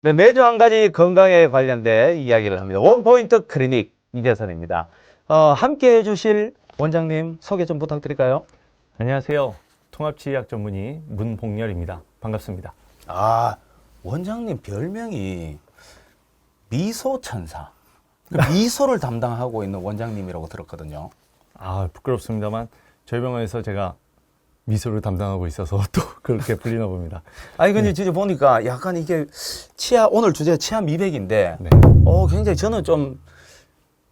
네, 매주 한 가지 건강에 관련된 이야기를 합니다. 원포인트 클리닉 이재선입니다. 함께 해주실 원장님 소개 좀 부탁드릴까요? 안녕하세요. 통합치의학 전문의 문복렬입니다. 반갑습니다. 아, 원장님 별명이 미소천사. 그 미소를 담당하고 있는 원장님이라고 들었거든요. 부끄럽습니다만 저희 병원에서 제가 미소를 담당하고 있어서 또 그렇게 불리나 봅니다. 아니, 근데 진짜 보니까 약간 이게 오늘 주제가 치아 미백인데, 네. 굉장히 저는 좀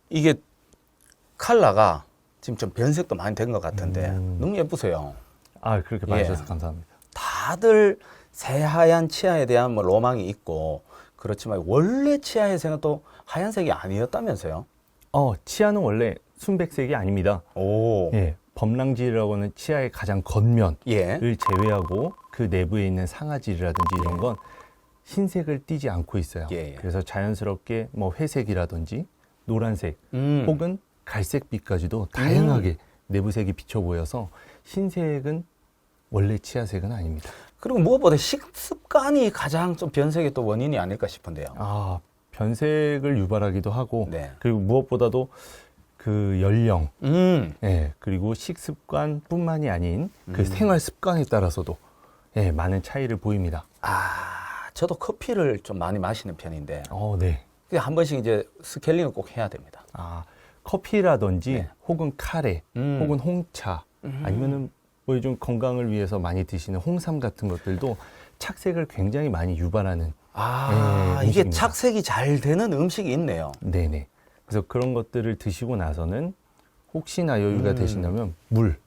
이게 컬러가 지금 좀 변색도 많이 된 것 같은데, 너무 예쁘세요. 그렇게 봐주셔서 감사합니다. 다들 새하얀 치아에 대한 뭐 로망이 있고, 그렇지만 원래 치아에서는 또 하얀색이 아니었다면서요? 치아는 원래 순백색이 아닙니다. 오. 예, 범랑질이라고 하는 치아의 가장 겉면을 예. 제외하고 그 내부에 있는 상아질이라든지 이런 건 흰색을 띠지 않고 있어요. 예. 그래서 자연스럽게 뭐 회색이라든지 노란색 혹은 갈색빛까지도 다양하게 내부색이 비쳐 보여서 흰색은 원래 치아색은 아닙니다. 그리고 무엇보다 식습관이 가장 좀 변색의 또 원인이 아닐까 싶은데요. 변색을 유발하기도 하고 네. 그리고 무엇보다도 그 연령, 예, 그리고 식습관뿐만이 아닌 그 생활 습관에 따라서도 예, 많은 차이를 보입니다. 저도 커피를 좀 많이 마시는 편인데, 네. 한 번씩 이제 스케일링을 꼭 해야 됩니다. 커피라든지 네. 혹은 카레, 혹은 홍차, 아니면은 뭐 요즘 건강을 위해서 많이 드시는 홍삼 같은 것들도 착색을 굉장히 많이 유발하는 이게 음식입니다. 착색이 잘 되는 음식이 있네요. 네네. 그래서 그런 것들을 드시고 나서는 혹시나 여유가 되신다면 물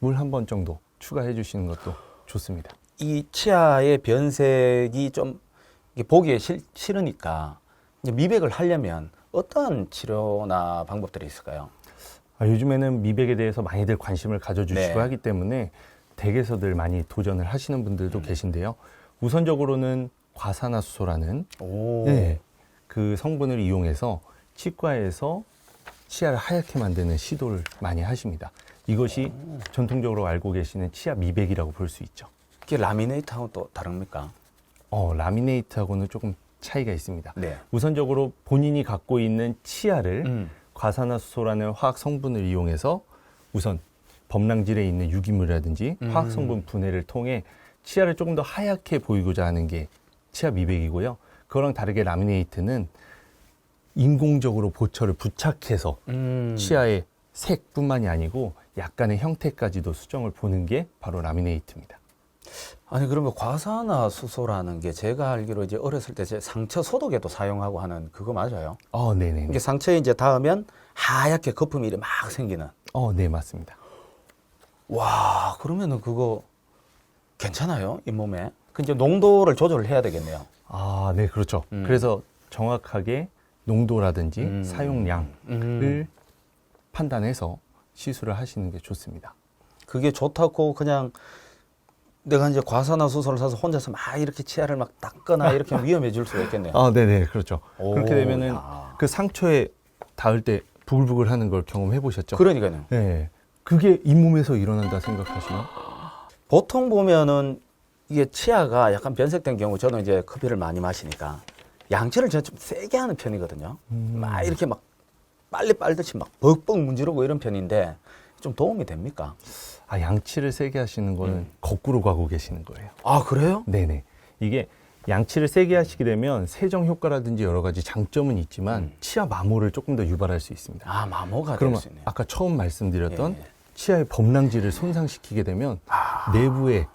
한 번 정도 추가해 주시는 것도 좋습니다. 이 치아의 변색이 좀 이게 보기에 싫으니까 이제 미백을 하려면 어떤 치료나 방법들이 있을까요? 요즘에는 미백에 대해서 많이들 관심을 가져주시고 네. 하기 때문에 댁에서들 많이 도전을 하시는 분들도 계신데요. 우선적으로는 과산화수소라는 오. 그 성분을 이용해서 치과에서 치아를 하얗게 만드는 시도를 많이 하십니다. 이것이 전통적으로 알고 계시는 치아 미백이라고 볼 수 있죠. 이게 라미네이트하고 또 다릅니까? 라미네이트하고는 조금 차이가 있습니다. 네. 우선적으로 본인이 갖고 있는 치아를 과산화수소라는 화학 성분을 이용해서 우선 범랑질에 있는 유기물이라든지 화학 성분 분해를 통해 치아를 조금 더 하얗게 보이고자 하는 게 치아 미백이고요. 그거랑 다르게 라미네이트는 인공적으로 보철을 부착해서 치아의 색뿐만이 아니고 약간의 형태까지도 수정을 보는 게 바로 라미네이트입니다. 아니, 그러면 과산화수소라는 게 제가 알기로 이제 어렸을 때 제 상처 소독에도 사용하고 하는 그거 맞아요? 네네. 이게 상처에 이제 닿으면 하얗게 거품이 막 생기는. 네, 맞습니다. 와, 그러면은 그거 괜찮아요? 잇몸에? 그 이제 농도를 조절을 해야 되겠네요. 네, 그렇죠. 그래서 정확하게 농도라든지 사용량을 판단해서 시술을 하시는 게 좋습니다. 그게 좋다고 그냥 내가 이제 과산화수소를 사서 혼자서 막 이렇게 치아를 막 닦거나 이렇게 위험해질 수가 있겠네요. 네네, 그렇죠. 오, 그렇게 되면은 야. 그 상처에 닿을 때 부글부글 하는 걸 경험해 보셨죠? 그러니까요. 네. 그게 잇몸에서 일어난다 생각하시면? 보통 보면은 이게 치아가 약간 변색된 경우 저는 이제 커피를 많이 마시니까 양치를 제가 좀 세게 하는 편이거든요. 막 이렇게 막 빨리 빨듯이 막 벅벅 문지르고 이런 편인데 좀 도움이 됩니까? 양치를 세게 하시는 거는 거꾸로 가고 계시는 거예요. 아, 그래요? 네네. 이게 양치를 세게 하시게 되면 세정 효과라든지 여러 가지 장점은 있지만 치아 마모를 조금 더 유발할 수 있습니다. 마모가 될 그러면 수 있네요. 아까 처음 말씀드렸던 예. 치아의 범랑질을 손상시키게 되면 내부에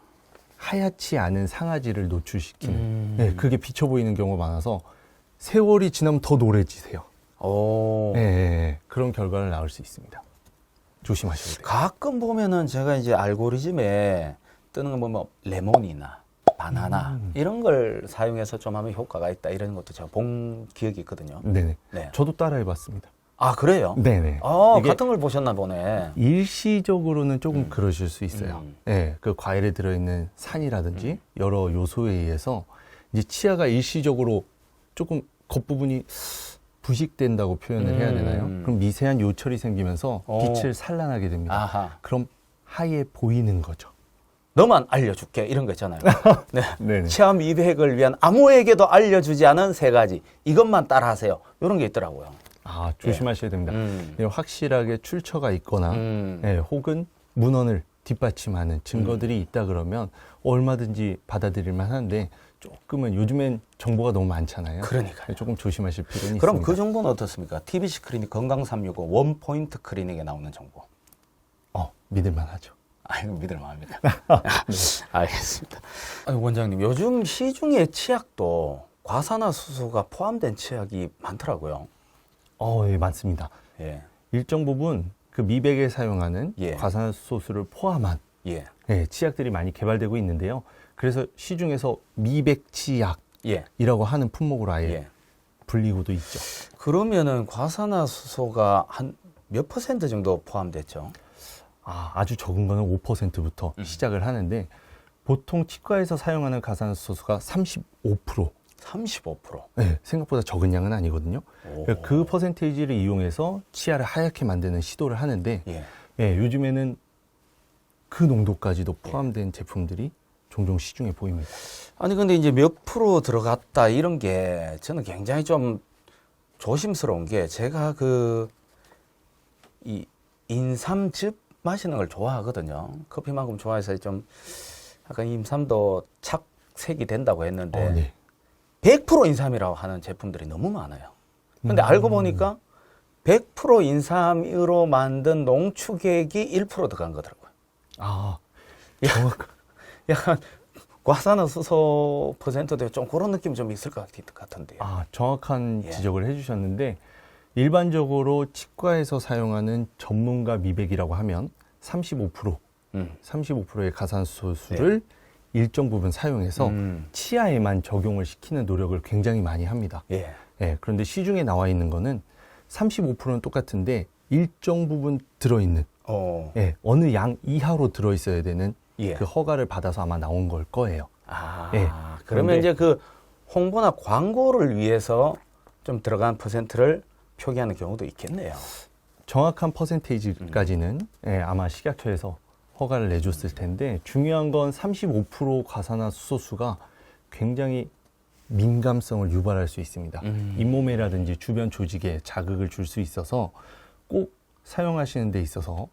하얗지 않은 상아질을 노출시키는 그게 비쳐 보이는 경우가 많아서 세월이 지나면 더 노래지세요. 오. 그런 결과를 낳을 수 있습니다. 조심하셔야 돼요. 가끔 보면은 제가 이제 알고리즘에 뜨는 거 보면 레몬이나 바나나 이런 걸 사용해서 좀 하면 효과가 있다 이런 것도 제가 본 기억이 있거든요. 네네. 네. 저도 따라해봤습니다. 아, 그래요? 네네. 이게 같은 걸 보셨나 보네. 일시적으로는 조금 그러실 수 있어요. 그 과일에 들어있는 산이라든지 여러 요소에 의해서 이제 치아가 일시적으로 조금 겉부분이 부식된다고 표현을 해야 되나요? 그럼 미세한 요철이 생기면서 빛을 산란하게 됩니다. 아하. 그럼 하얘 보이는 거죠. 너만 알려줄게 이런 거 있잖아요. 네. 네네. 치아 미백을 위한 아무에게도 알려주지 않은 3가지 이것만 따라하세요. 이런 게 있더라고요. 아, 조심하셔야 됩니다. 음. 예, 확실하게 출처가 있거나 음. 예, 혹은 문헌을 뒷받침하는 증거들이 있다 그러면 얼마든지 받아들일 만한데 조금은 요즘엔 정보가 너무 많잖아요. 그러니까요. 예, 조금 조심하실 필요는 그럼 있습니다. 그 정보는 어떻습니까? TBC 클리닉 건강 365 원포인트 클리닉에 나오는 정보. 믿을만하죠. 아, 이거 믿을만합니다. 알겠습니다. 아니, 원장님, 요즘 시중에 치약도 과산화수소가 포함된 치약이 많더라고요. 예, 많습니다. 예, 일정 부분 그 미백에 사용하는 예. 과산화수소를 포함한 예, 예, 치약들이 많이 개발되고 있는데요. 그래서 시중에서 미백 치약이라고 예, 하는 품목으로 아예 예. 불리고도 있죠. 그러면은 과산화수소가 한 몇 % 정도 포함됐죠? 아주 적은 거는 5%부터 시작을 하는데 보통 치과에서 사용하는 과산화수소가 35%. 35%. 네, 생각보다 적은 양은 아니거든요. 오. 그 퍼센테이지를 이용해서 치아를 하얗게 만드는 시도를 하는데 예. 예, 요즘에는 그 농도까지도 포함된 제품들이 종종 시중에 보입니다. 아니 근데 이제 몇 프로 들어갔다 이런 게 저는 굉장히 좀 조심스러운 게 제가 이 인삼즙 마시는 걸 좋아하거든요. 커피만큼 좋아해서 좀 약간 인삼도 착색이 된다고 했는데 네. 100% 인삼이라고 하는 제품들이 너무 많아요. 근데 알고 보니까 100% 인삼으로 만든 농축액이 1% 들어간 거더라고요. 약간 과산화수소 퍼센트도 좀 그런 느낌이 좀 있을 것 같은데요. 정확한 예. 지적을 해주셨는데 일반적으로 치과에서 사용하는 전문가 미백이라고 하면 35%의 가산수소를 일정 부분 사용해서 치아에만 적용을 시키는 노력을 굉장히 많이 합니다. 예. 예, 그런데 시중에 나와 있는 거는 35%는 똑같은데 일정 부분 들어있는 어느 양 이하로 들어있어야 되는 예. 그 허가를 받아서 아마 나온 걸 거예요. 예. 그러면 그런데- 이제 그 홍보나 광고를 위해서 좀 들어간 퍼센트를 표기하는 경우도 있겠네요. 정확한 퍼센테이지까지는 아마 식약처에서 허가를 내줬을 텐데 중요한 건 35% 과산화수소수가 굉장히 민감성을 유발할 수 있습니다. 잇몸에라든지 주변 조직에 자극을 줄 수 있어서 꼭 사용하시는 데 있어서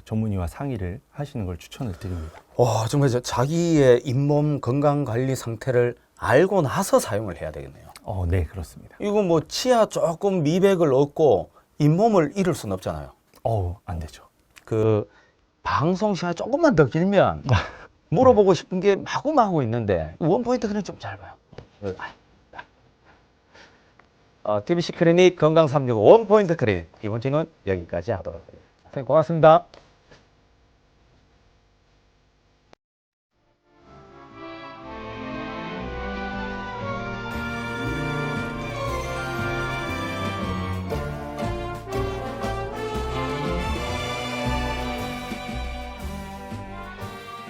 전문의와 상의를 하시는 걸 추천을 드립니다. 와, 정말 자기의 잇몸 건강 관리 상태를 알고 나서 사용을 해야 되겠네요. 네, 그렇습니다. 이거 뭐 치아 조금 미백을 얻고 잇몸을 잃을 수는 없잖아요. 안 되죠. 그 방송 시간이 조금만 더 길면 물어보고 싶은 게 마구마구 있는데 원포인트 그냥 좀 짧아요. TBC 클리닉 건강 365 원포인트 클리닉 이번 주는 여기까지 하도록 하겠습니다. 선생님 고맙습니다.